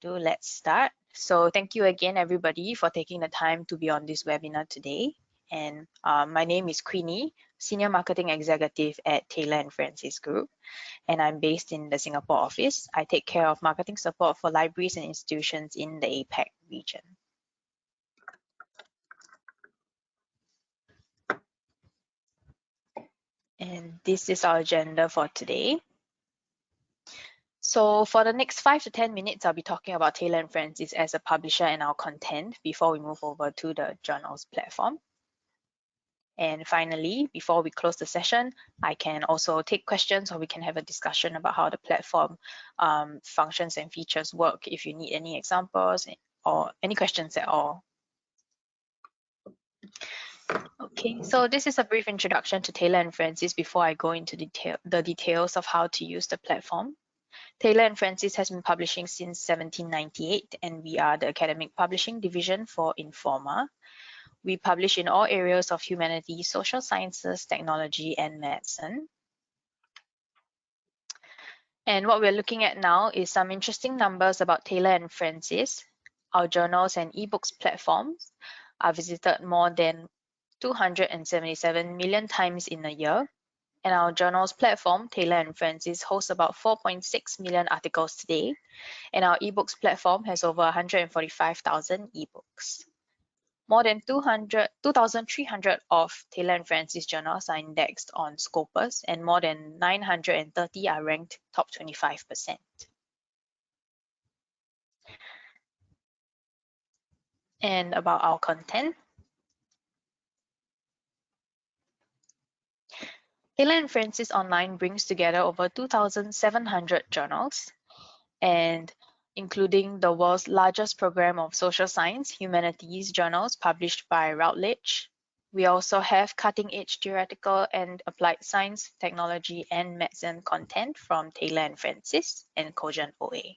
ado, let's start. So thank you again, everybody, for taking the time to be on this webinar today. And my name is Quine, Senior Marketing Executive at Taylor & Francis Group, and I'm based in the Singapore office. I take care of marketing support for libraries and institutions in the APAC region. And this is our agenda for today. So for the next 5 to 10 minutes, I'll be talking about Taylor & Francis as a publisher and our content before we move over to the journals platform. And finally, before we close the session, I can also take questions, or we can have a discussion about how the platform functions and features work if you need any examples or any questions at all. Okay, so this is a brief introduction to Taylor & Francis before I go into the details of how to use the platform. Taylor & Francis has been publishing since 1798, and we are the academic publishing division for Informa. We publish in all areas of humanities, social sciences, technology, and medicine. And what we're looking at now is some interesting numbers about Taylor & Francis. Our journals and ebooks platforms are visited more than 277 million times in a year. And our journals platform, Taylor & Francis, hosts about 4.6 million articles today. And our ebooks platform has over 145,000 ebooks. More than 2,300 of Taylor & Francis journals are indexed on Scopus, and more than 930 are ranked top 25%. And about our content. Taylor & Francis Online brings together over 2,700 journals, and including the world's largest program of social science, humanities journals published by Routledge. We also have cutting-edge theoretical and applied science, technology, and medicine content from Taylor & Francis and Cogent OA.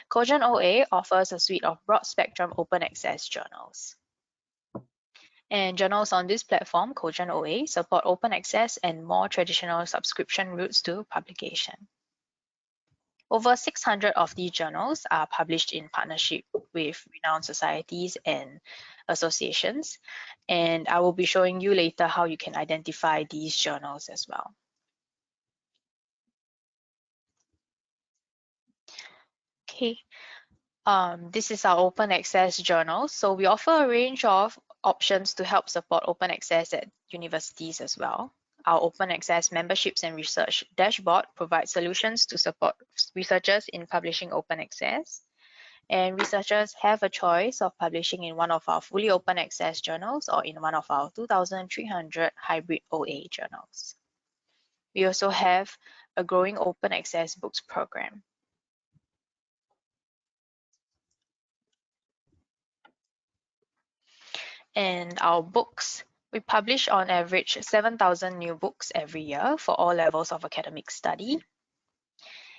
Cogent OA offers a suite of broad-spectrum open access journals. And journals on this platform, Cogent OA, support open access and more traditional subscription routes to publication. Over 600 of these journals are published in partnership with renowned societies and associations, and I will be showing you later how you can identify these journals as well. Okay, this is our open access journal. So we offer a range of options to help support open access at universities as well. Our open access memberships and research dashboard provides solutions to support researchers in publishing open access. And researchers have a choice of publishing in one of our fully open access journals or in one of our 2,300 hybrid OA journals. We also have a growing open access books program. And our books, we publish on average 7,000 new books every year for all levels of academic study,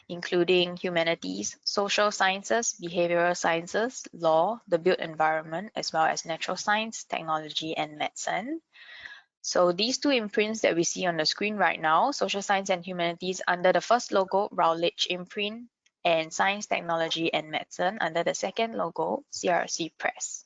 including humanities, social sciences, behavioral sciences, law, the built environment, as well as natural science, technology, and medicine. So these two imprints that we see on the screen right now, social science and humanities under the first logo, Routledge imprint, and science, technology, and medicine under the second logo, CRC Press.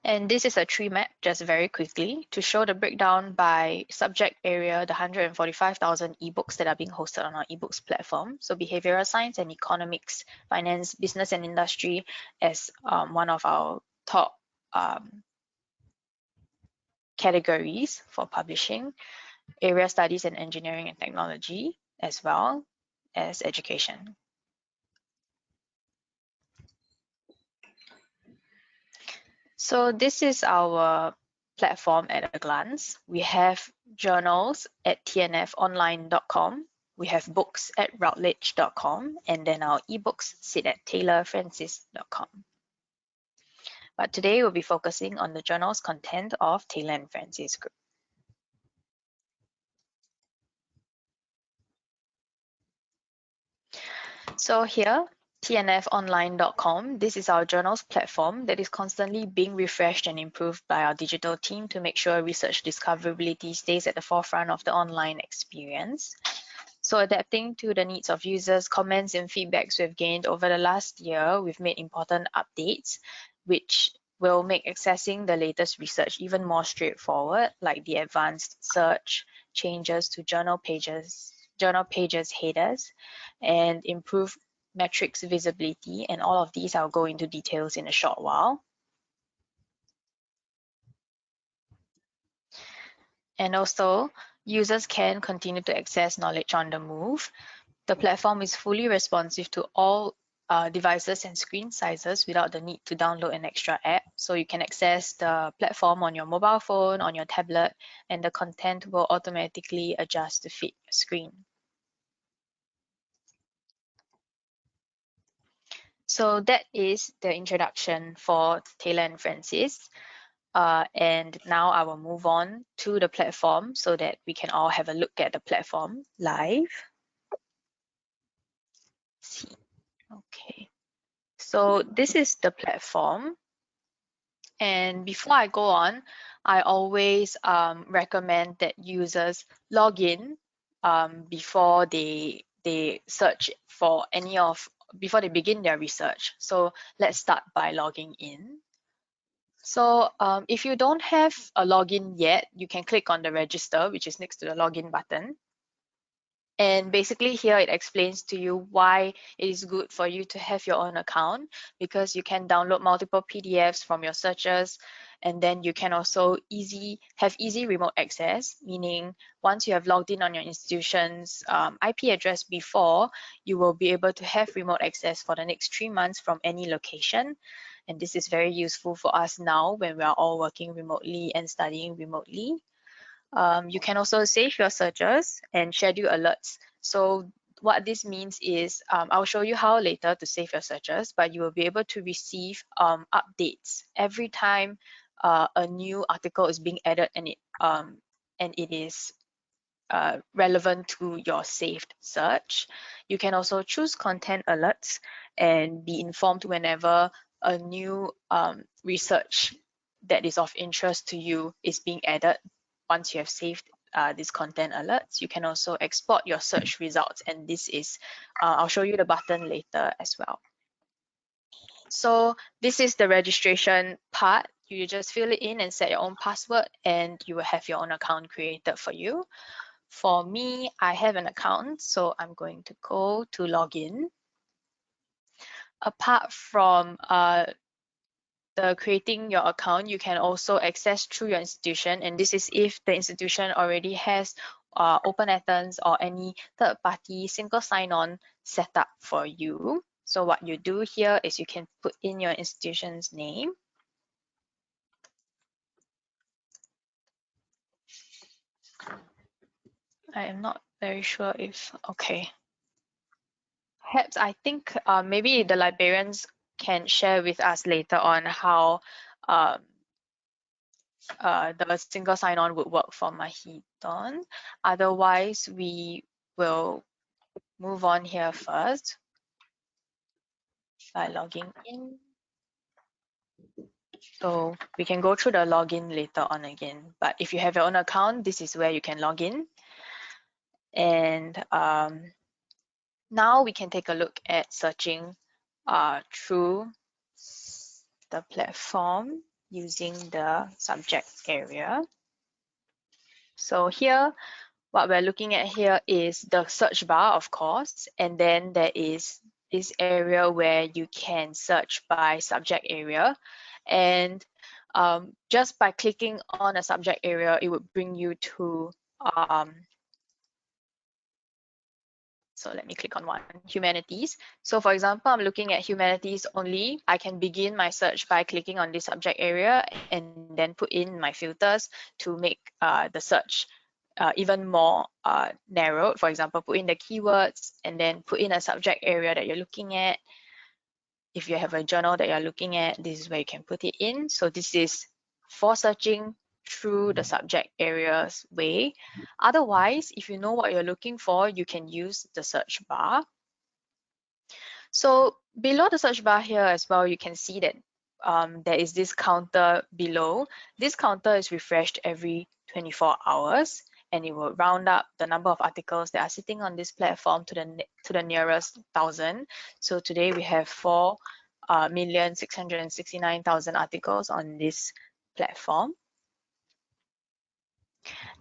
And this is a tree map, just very quickly, to show the breakdown by subject area, the 145,000 ebooks that are being hosted on our ebooks platform. So behavioral science and economics, finance, business and industry as one of our top categories for publishing, area studies and engineering and technology, as well as education. So this is our platform at a glance. We have journals at tnfonline.com. We have books at routledge.com, and then our ebooks sit at taylorfrancis.com. But today we'll be focusing on the journal's content of Taylor & Francis Group. So here, tnfonline.com, this is our journals platform that is constantly being refreshed and improved by our digital team to make sure research discoverability stays at the forefront of the online experience. So adapting to the needs of users, comments and feedbacks we've gained over the last year, we've made important updates, which will make accessing the latest research even more straightforward, like the advanced search, changes to journal pages headers, and improve metrics visibility. And all of these I'll go into details in a short while. And also, users can continue to access knowledge on the move. The platform is fully responsive to all devices and screen sizes without the need to download an extra app. So you can access the platform on your mobile phone, on your tablet, and the content will automatically adjust to fit your screen. So that is the introduction for Taylor and Francis. And now I will move on to the platform so that we can all have a look at the platform live. Let's see. Okay. So this is the platform. And before I go on, I always recommend that users log in before they search for before they begin their research. So let's start by logging in. So if you don't have a login yet, you can click on the register, which is next to the login button. And basically here it explains to you why it is good for you to have your own account, because you can download multiple PDFs from your searches, and then you can also have easy remote access, meaning once you have logged in on your institution's IP address before, you will be able to have remote access for the next 3 months from any location. And this is very useful for us now when we are all working remotely and studying remotely. You can also save your searches and schedule alerts. So what this means is I'll show you how later to save your searches, but you will be able to receive updates every time a new article is being added and it is relevant to your saved search. You can also choose content alerts and be informed whenever a new research that is of interest to you is being added. Once you have saved these content alerts, you can also export your search results, and this is I'll show you the button later as well. So this is the registration part. You just fill it in and set your own password, and you will have your own account created for you. For me, I have an account, so I'm going to go to login. Apart from the creating your account, you can also access through your institution, and this is if the institution already has Open Athens or any third-party single sign-on set up for you. So what you do here is you can put in your institution's name. I am not very sure if, okay. Perhaps I think maybe the librarians can share with us later on how the single sign-on would work for Mahidol. Otherwise, we will move on here first by logging in. So we can go through the login later on again. But if you have your own account, this is where you can log in. And now we can take a look at searching through the platform using the subject area. So here, what we're looking at here is the search bar, of course, and then there is this area where you can search by subject area. And just by clicking on a subject area, it would bring you to so let me click on one, humanities. So for example, I'm looking at humanities only. I can begin my search by clicking on this subject area and then put in my filters to make the search even more narrowed. For example, put in the keywords and then put in a subject area that you're looking at. If you have a journal that you're looking at, this is where you can put it in. So this is for searching through the subject areas way. Otherwise, if you know what you're looking for, you can use the search bar. So below the search bar here as well, you can see that there is this counter below. This counter is refreshed every 24 hours. and it will round up the number of articles that are sitting on this platform to the nearest 1,000. So today we have 4,669,000 articles on this platform.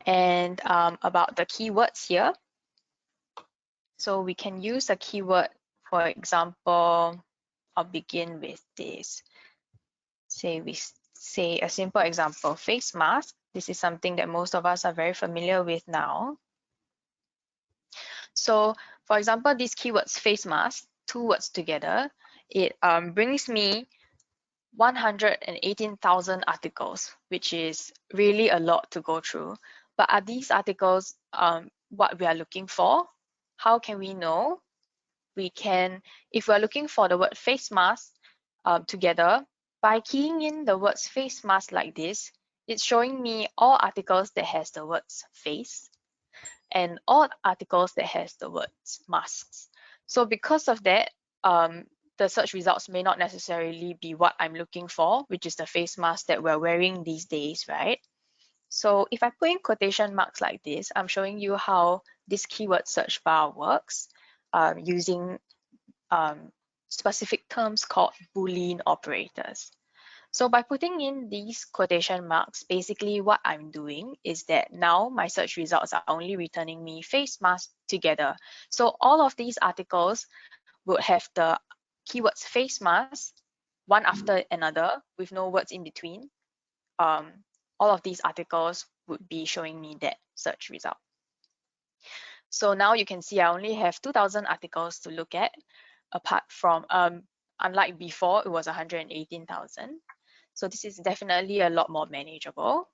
And about the keywords here, so we can use a keyword. For example, I'll begin with this. Say a simple example, face mask. This is something that most of us are very familiar with now. So for example, these keywords face mask, 2 words together, it brings me 118,000 articles, which is really a lot to go through. But are these articles what we are looking for? How can we know? We can, if we're looking for the word face mask together, by keying in the words face mask like this, it's showing me all articles that has the words face and all articles that has the words masks. So because of that, the search results may not necessarily be what I'm looking for, which is the face mask that we're wearing these days, right? So if I put in quotation marks like this, I'm showing you how this keyword search bar works using specific terms called Boolean operators. So by putting in these quotation marks, basically what I'm doing is that now my search results are only returning me face mask together. So all of these articles would have the keywords face mask one after another with no words in between. All of these articles would be showing me that search result. So now you can see I only have 2,000 articles to look at, apart from, unlike before, it was 118,000. So this is definitely a lot more manageable.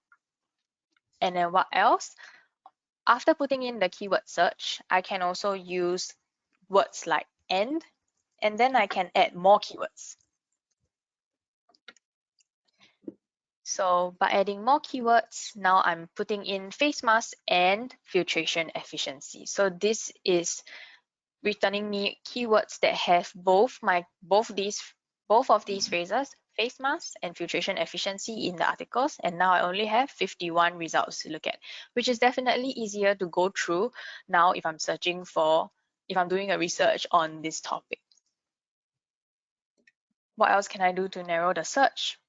And then what else? After putting in the keyword search, I can also use words like and then I can add more keywords. So by adding more keywords, now I'm putting in face mask and filtration efficiency. So this is returning me keywords that have both of these phrases, face mask and filtration efficiency, in the articles, and now I only have 51 results to look at, which is definitely easier to go through now if I'm doing a research on this topic. What else can I do to narrow the search?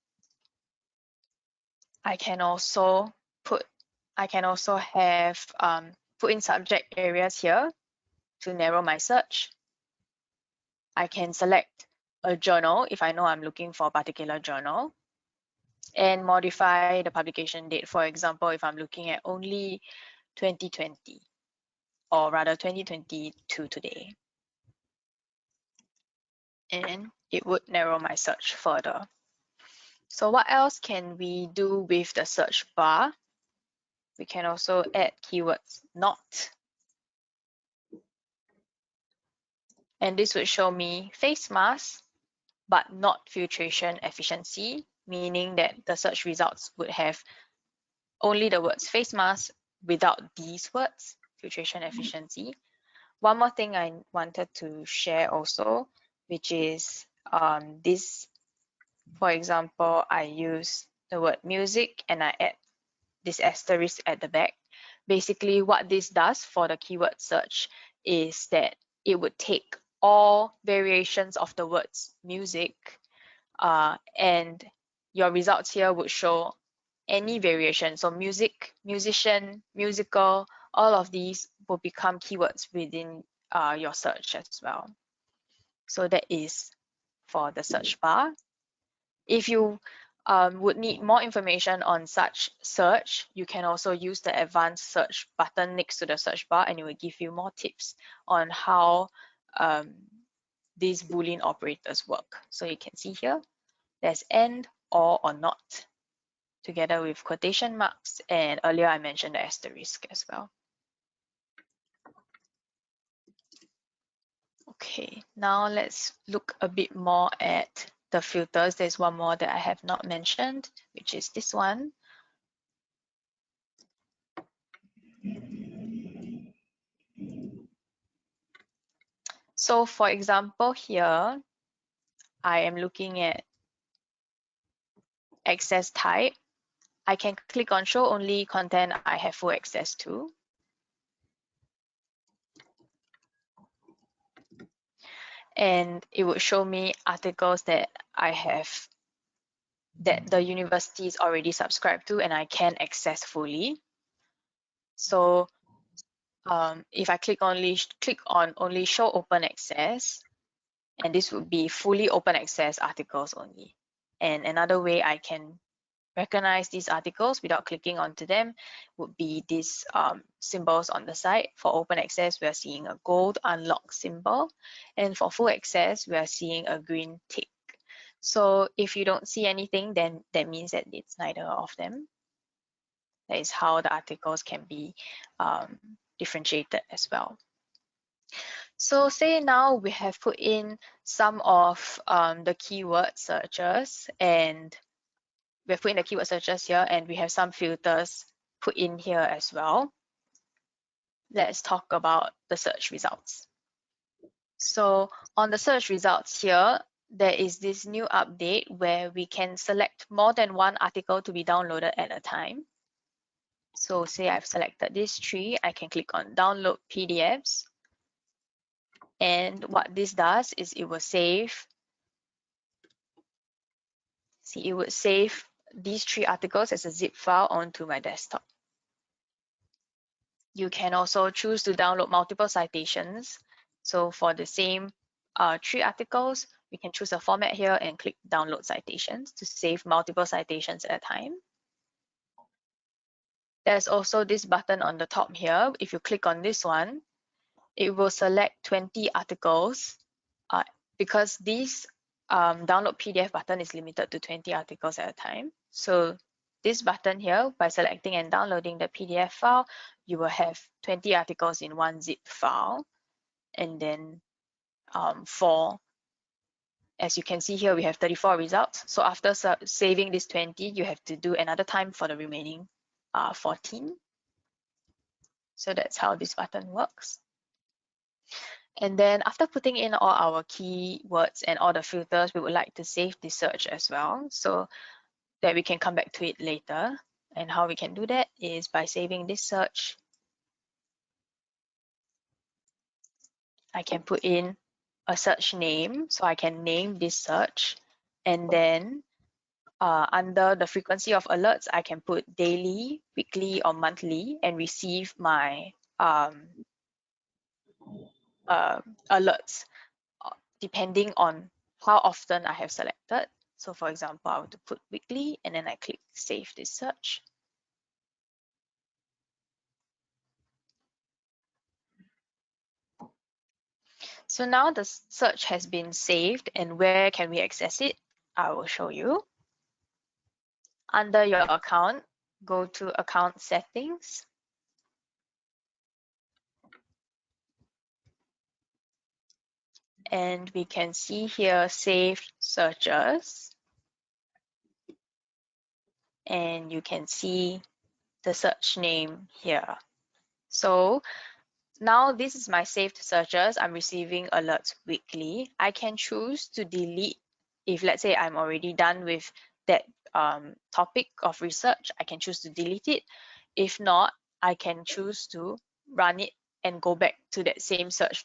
I can also have put in subject areas here to narrow my search. I can select a journal if I know I'm looking for a particular journal, and modify the publication date. For example, if I'm looking at only 2020, or rather 2020 to today, and it would narrow my search further. So what else can we do with the search bar? We can also add keywords not, and this would show me face mask but not filtration efficiency, meaning that the search results would have only the words face mask without these words, filtration efficiency. One more thing I wanted to share also, which is this. For example, I use the word music and I add this asterisk at the back. Basically, what this does for the keyword search is that it would take all variations of the words music, and your results here would show any variation. So music, musician, musical, all of these will become keywords within your search as well. So that is for the search bar. If you would need more information on such search, you can also use the advanced search button next to the search bar, and it will give you more tips on how these Boolean operators work. So you can see here, there's and, or not, together with quotation marks, and earlier I mentioned the asterisk as well. Okay, now let's look a bit more at the filters. There's one more that I have not mentioned, which is this one. So for example, here, I am looking at access type. I can click on show only content I have full access to. And it would show me articles that that the university is already subscribed to and I can access fully. So if I click on only show open access, and this would be fully open access articles only. And another way I can recognize these articles without clicking onto them would be these symbols on the side. For open access, we are seeing a gold unlock symbol, and for full access, we are seeing a green tick. So if you don't see anything, then that means that it's neither of them. That is how the articles can be differentiated as well. So say now we have put in some of the keyword searches, and we've put in the keyword searches here, and we have some filters put in here as well. Let's talk about the search results. So on the search results here, there is this new update where we can select more than one article to be downloaded at a time. So say I've selected these three, I can click on download PDFs. And what this does is it will save, it would save these three articles as a zip file onto my desktop. You can also choose to download multiple citations. So for the same three articles, we can choose a format here and click download citations to save multiple citations at a time. There's also this button on the top here. If you click on this one, it will select 20 articles because this download PDF button is limited to 20 articles at a time. So this button here, by selecting and downloading the PDF file, you will have 20 articles in one zip file. And then as you can see here, we have 34 results. So after saving this 20, you have to do another time for the remaining 14. So that's how this button works. And then after putting in all our keywords and all the filters, we would like to save the search as well, so that we can come back to it later. And how we can do that is by saving this search. I can put in a search name, so I can name this search. And then under the frequency of alerts, I can put daily, weekly, or monthly and receive my alerts depending on how often I have selected. So for example, I would put weekly and then I click save this search. So now the search has been saved, and where can we access it? I will show you. Under your account, go to account settings. And we can see here saved searches. And you can see the search name here. So now this is my saved searches. I'm receiving alerts weekly. I can choose to delete if, let's say, I'm already done with that topic of research. I can choose to delete it. If not, I can choose to run it and go back to that same search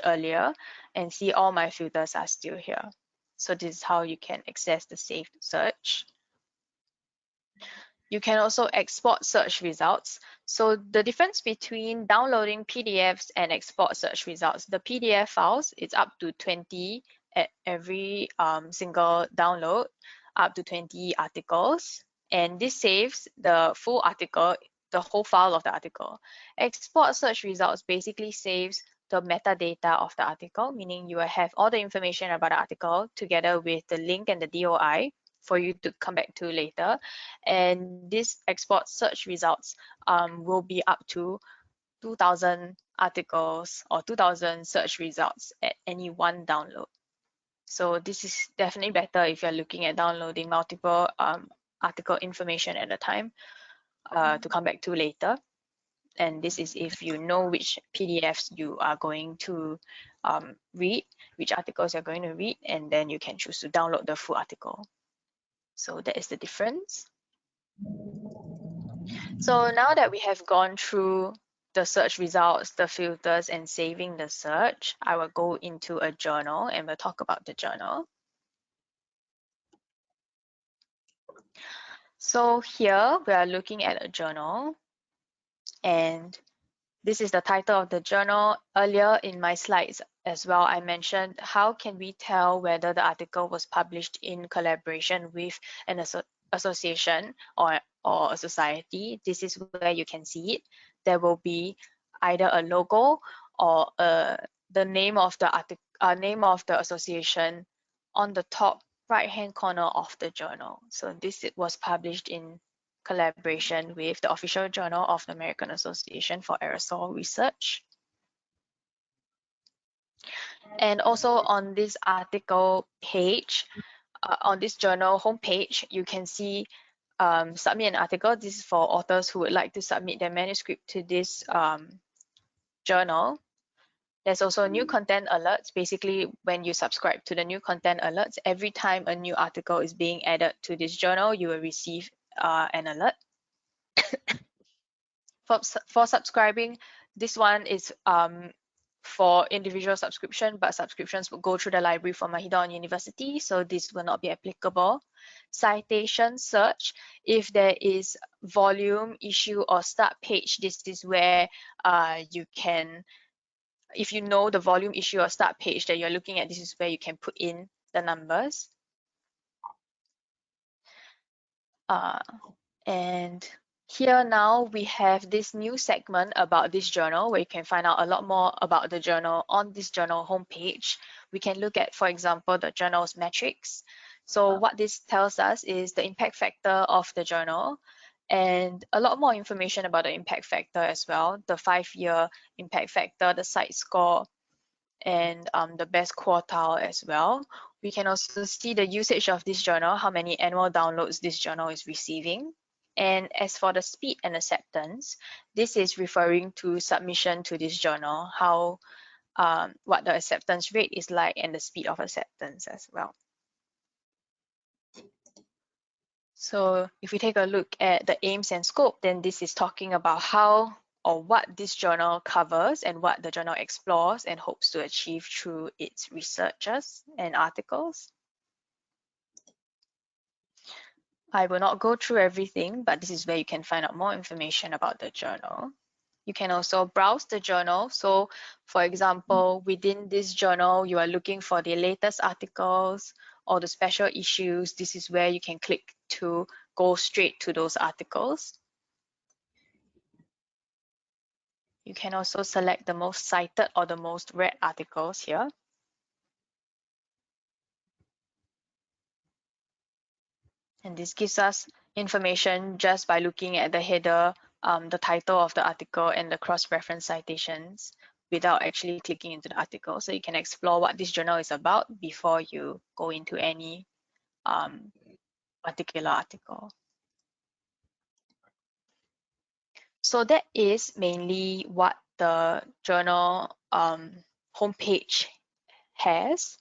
earlier and see all my filters are still here. So this is how you can access the saved search. You can also export search results. So the difference between downloading PDFs and export search results, the PDF files, it's up to 20 at every single download, up to 20 articles. And this saves the full article, the whole file of the article. Export search results basically saves the metadata of the article, meaning you will have all the information about the article together with the link and the DOI for you to come back to later. And this export search results will be up to 2,000 articles or 2,000 search results at any one download. So this is definitely better if you're looking at downloading multiple article information at a time to come back to later. And this is if you know which PDFs you are going to read, which articles you're going to read, and then you can choose to download the full article. So that is the difference. So now that we have gone through the search results, the filters, and saving the search, I will go into a journal and we'll talk about the journal. So here we are looking at a journal, and this is the title of the journal. Earlier in my slides as well, I mentioned how can we tell whether the article was published in collaboration with an association or a society. This is where you can see it. There will be either a logo or the name of the association on the top right hand corner of the journal. So this was published in collaboration with the official journal of the American Association for Aerosol Research. And also on this article page, on this journal homepage, you can see submit an article. This is for authors who would like to submit their manuscript to this journal. There's also new content alerts. Basically, when you subscribe to the new content alerts, every time a new article is being added to this journal, you will receive an alert. For subscribing, this one is for individual subscription, but subscriptions will go through the library for Mahidol University, so this will not be applicable. Citation search, if there is volume, issue, or start page, this is where you can, if you know the volume, issue, or start page that you're looking at, this is where you can put in the numbers. And here now we have this new segment about this journal where you can find out a lot more about the journal on this journal homepage. We can look at, for example, the journal's metrics. So what this tells us is the impact factor of the journal and a lot more information about the impact factor as well, the 5-year impact factor, the site score, and the best quartile as well. We can also see the usage of this journal, how many annual downloads this journal is receiving. And as for the speed and acceptance, this is referring to submission to this journal, how what the acceptance rate is like and the speed of acceptance as well. So if we take a look at the aims and scope, then this is talking about how or what this journal covers and what the journal explores and hopes to achieve through its researches and articles. I will not go through everything, but this is where you can find out more information about the journal. You can also browse the journal. So for example, within this journal, you are looking for the latest articles or the special issues. This is where you can click to go straight to those articles. You can also select the most cited or the most read articles here. And this gives us information just by looking at the header, the title of the article, and the cross-reference citations without actually clicking into the article. So you can explore what this journal is about before you go into any particular article. So that is mainly what the journal homepage has.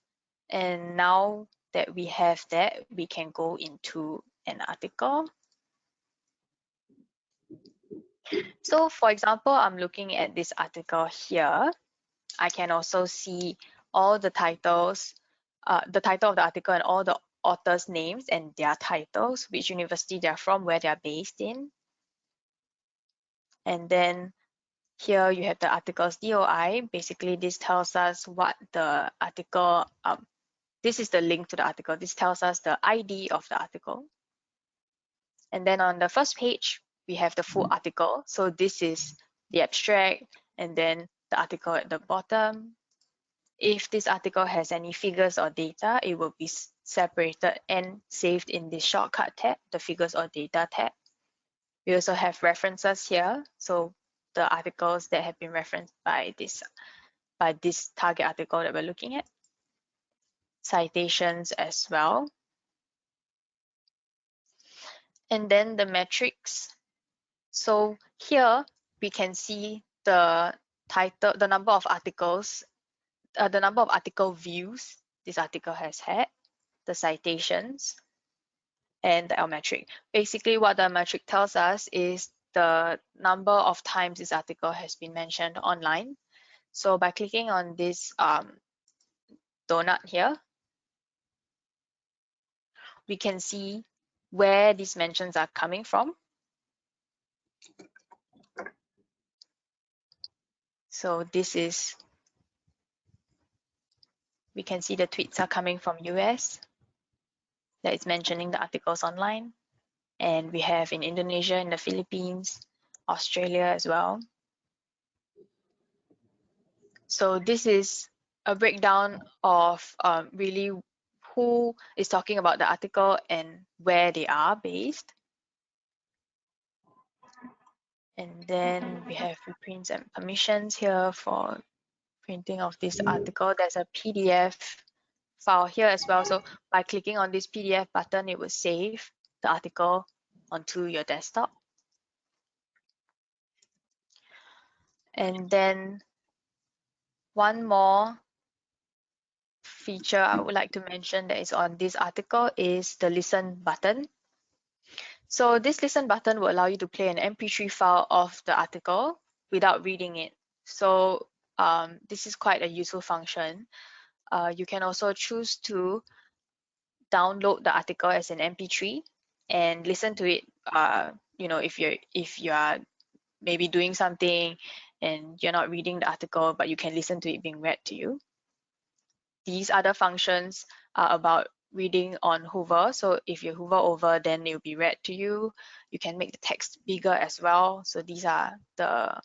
And now that we have that, we can go into an article. So for example, I'm looking at this article here. I can also see all the titles, the title of the article and all the authors' names and their titles, which university they're from, where they're based in. And then here you have the article's DOI. Basically, this tells us what the article, this is the link to the article. This tells us the ID of the article. And then on the first page, we have the full article. So this is the abstract and then the article at the bottom. If this article has any figures or data, it will be separated and saved in the shortcut tab, the figures or data tab. We also have references here. So the articles that have been referenced by this target article that we're looking at. Citations as well. And then the metrics. So here we can see the title, the number of articles, the number of article views this article has had, the citations, and the L metric. Basically, what the L metric tells us is the number of times this article has been mentioned online. So by clicking on this donut here, we can see where these mentions are coming from. So we can see the tweets are coming from US that is mentioning the articles online. And we have in Indonesia, in the Philippines, Australia as well. So this is a breakdown of really who is talking about the article and where they are based. And then we have reprints and permissions here for printing of this article. There's a PDF file here as well. So by clicking on this PDF button, it will save the article onto your desktop. And then one more feature I would like to mention that is on this article is the listen button. So this listen button will allow you to play an MP3 file of the article without reading it. So this is quite a useful function. You can also choose to download the article as an MP3 and listen to it. If you are maybe doing something and you're not reading the article, but you can listen to it being read to you. These other functions are about reading on hover. So if you hover over, then it will be read to you. You can make the text bigger as well. So these are the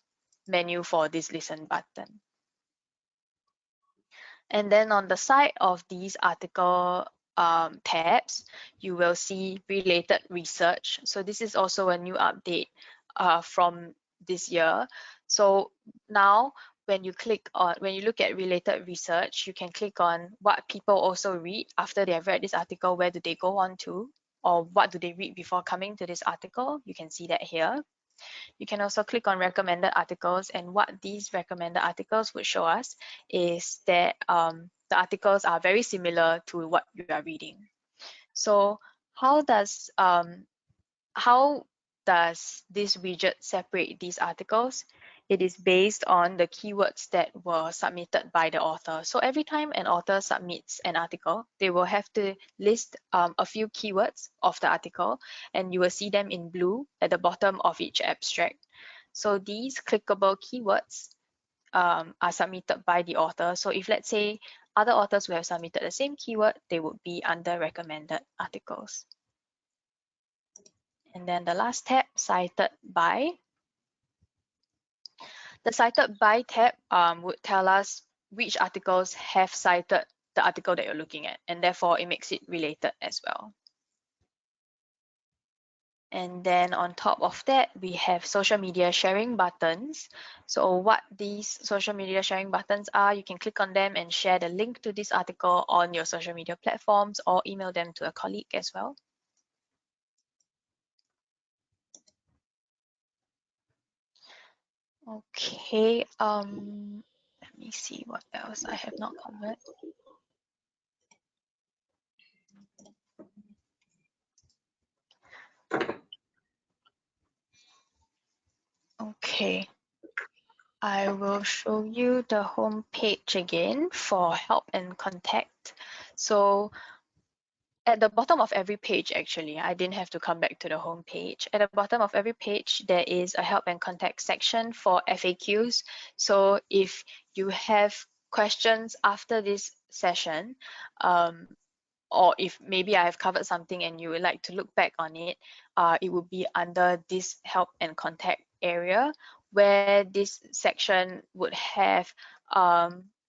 menu for this listen button. And then on the side of these article tabs, you will see related research. So this is also a new update from this year. So now when you look at related research, you can click on what people also read after they have read this article. Where do they go on to, or what do they read before coming to this article? You can see that here. You can also click on recommended articles, and what these recommended articles would show us is that the articles are very similar to what you are reading. So how does this widget separate these articles? It is based on the keywords that were submitted by the author. So every time an author submits an article, they will have to list a few keywords of the article, and you will see them in blue at the bottom of each abstract. So these clickable keywords are submitted by the author. So if, let's say, other authors who have submitted the same keyword, they would be under recommended articles. And then the last tab, cited by. The cited by tab would tell us which articles have cited the article that you're looking at, and therefore it makes it related as well. And then on top of that, we have social media sharing buttons. So what these social media sharing buttons are, you can click on them and share the link to this article on your social media platforms, or email them to a colleague as well. Okay, let me see what else I have not covered. Okay, I will show you the home page again for help and contact. So at the bottom of every page, actually, I didn't have to come back to the home page. At the bottom of every page, there is a help and contact section for FAQs. So if you have questions after this session, or if maybe I have covered something and you would like to look back on it, it would be under this help and contact area, where this section would have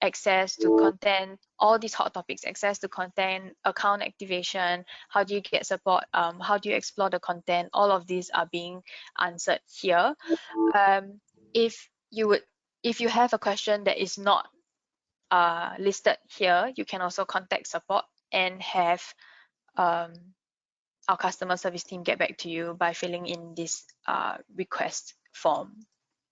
access to content, all these hot topics, access to content, account activation, how do you get support, how do you explore the content, all of these are being answered here. If you have a question that is not listed here, you can also contact support and have our customer service team get back to you by filling in this request form.